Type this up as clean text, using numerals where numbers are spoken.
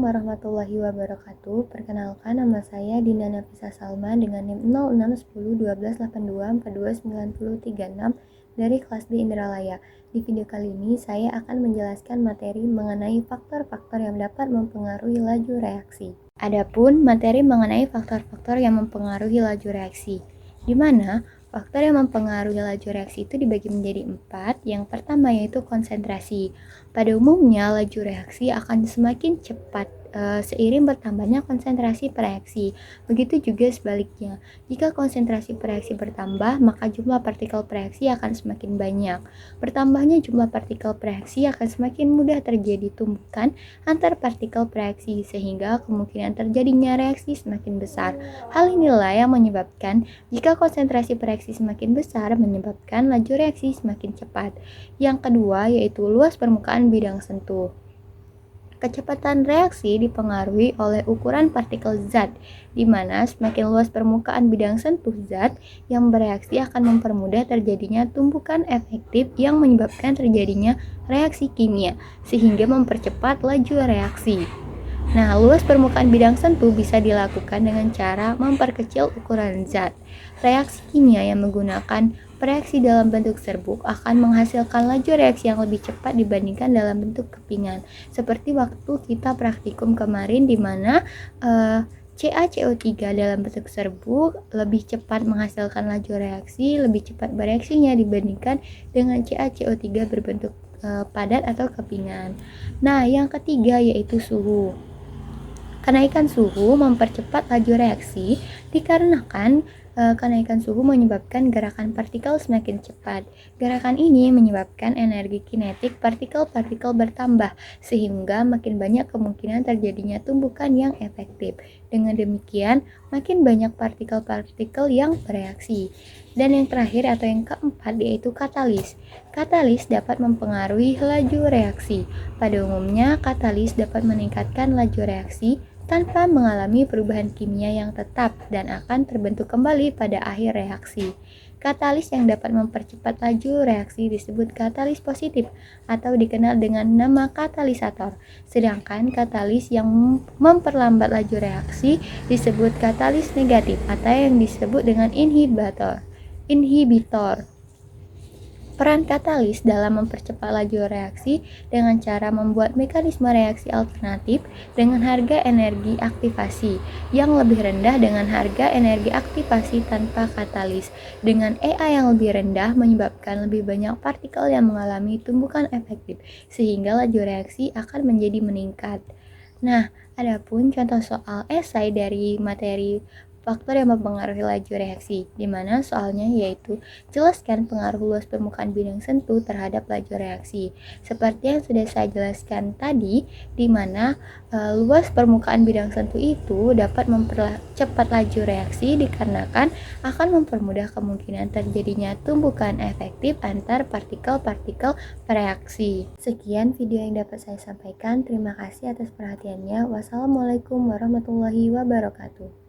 warahmatullahi wabarakatuh. Perkenalkan, nama saya Dinda Nafisa Salma dengan NIM 06101282429036 dari kelas B Indralaya. Di video kali ini saya akan menjelaskan materi mengenai faktor-faktor yang dapat mempengaruhi laju reaksi. Adapun materi mengenai faktor-faktor yang mempengaruhi laju reaksi, di mana faktor yang mempengaruhi laju reaksi itu dibagi menjadi 4. Yang pertama yaitu konsentrasi. Pada umumnya laju reaksi akan semakin cepat seiring bertambahnya konsentrasi reaksi. Begitu juga sebaliknya. Jika konsentrasi reaksi bertambah, maka jumlah partikel reaksi akan semakin banyak. Bertambahnya jumlah partikel reaksi akan semakin mudah terjadi tumbukan antar partikel reaksi sehingga kemungkinan terjadinya reaksi semakin besar. Hal inilah yang menyebabkan jika konsentrasi reaksi semakin besar menyebabkan laju reaksi semakin cepat. Yang kedua yaitu luas permukaan bidang sentuh. Kecepatan reaksi dipengaruhi oleh ukuran partikel zat, di mana semakin luas permukaan bidang sentuh zat yang bereaksi akan mempermudah terjadinya tumbukan efektif yang menyebabkan terjadinya reaksi kimia, sehingga mempercepat laju reaksi. Nah, luas permukaan bidang sentuh bisa dilakukan dengan cara memperkecil ukuran zat. Reaksi kimia yang menggunakan reaksi dalam bentuk serbuk akan menghasilkan laju reaksi yang lebih cepat dibandingkan dalam bentuk kepingan. Seperti waktu kita praktikum kemarin di mana CaCO3 dalam bentuk serbuk lebih cepat menghasilkan laju reaksi, lebih cepat bereaksinya dibandingkan dengan CaCO3 berbentuk padat atau kepingan. Nah, yang ketiga yaitu suhu. Kenaikan suhu mempercepat laju reaksi dikarenakan kenaikan suhu menyebabkan gerakan partikel semakin cepat. Gerakan ini menyebabkan energi kinetik partikel-partikel bertambah, sehingga makin banyak kemungkinan terjadinya tumbukan yang efektif. Dengan demikian, makin banyak partikel-partikel yang bereaksi. Dan yang terakhir atau yang keempat yaitu katalis. Katalis dapat mempengaruhi laju reaksi. Pada umumnya, katalis dapat meningkatkan laju reaksi tanpa mengalami perubahan kimia yang tetap dan akan terbentuk kembali pada akhir reaksi. Katalis yang dapat mempercepat laju reaksi disebut katalis positif atau dikenal dengan nama katalisator. Sedangkan katalis yang memperlambat laju reaksi disebut katalis negatif atau yang disebut dengan inhibitor. Peran katalis dalam mempercepat laju reaksi dengan cara membuat mekanisme reaksi alternatif dengan harga energi aktivasi yang lebih rendah dengan harga energi aktivasi tanpa katalis. Dengan EA yang lebih rendah menyebabkan lebih banyak partikel yang mengalami tumbukan efektif sehingga laju reaksi akan menjadi meningkat. Nah, adapun contoh soal esai dari materi faktor yang mempengaruhi laju reaksi, di mana soalnya yaitu jelaskan pengaruh luas permukaan bidang sentuh terhadap laju reaksi. Seperti yang sudah saya jelaskan tadi, di mana luas permukaan bidang sentuh itu dapat mempercepat laju reaksi dikarenakan akan mempermudah kemungkinan terjadinya tumbukan efektif antar partikel-partikel reaksi. Sekian video yang dapat saya sampaikan. Terima kasih atas perhatiannya. Wassalamualaikum warahmatullahi wabarakatuh.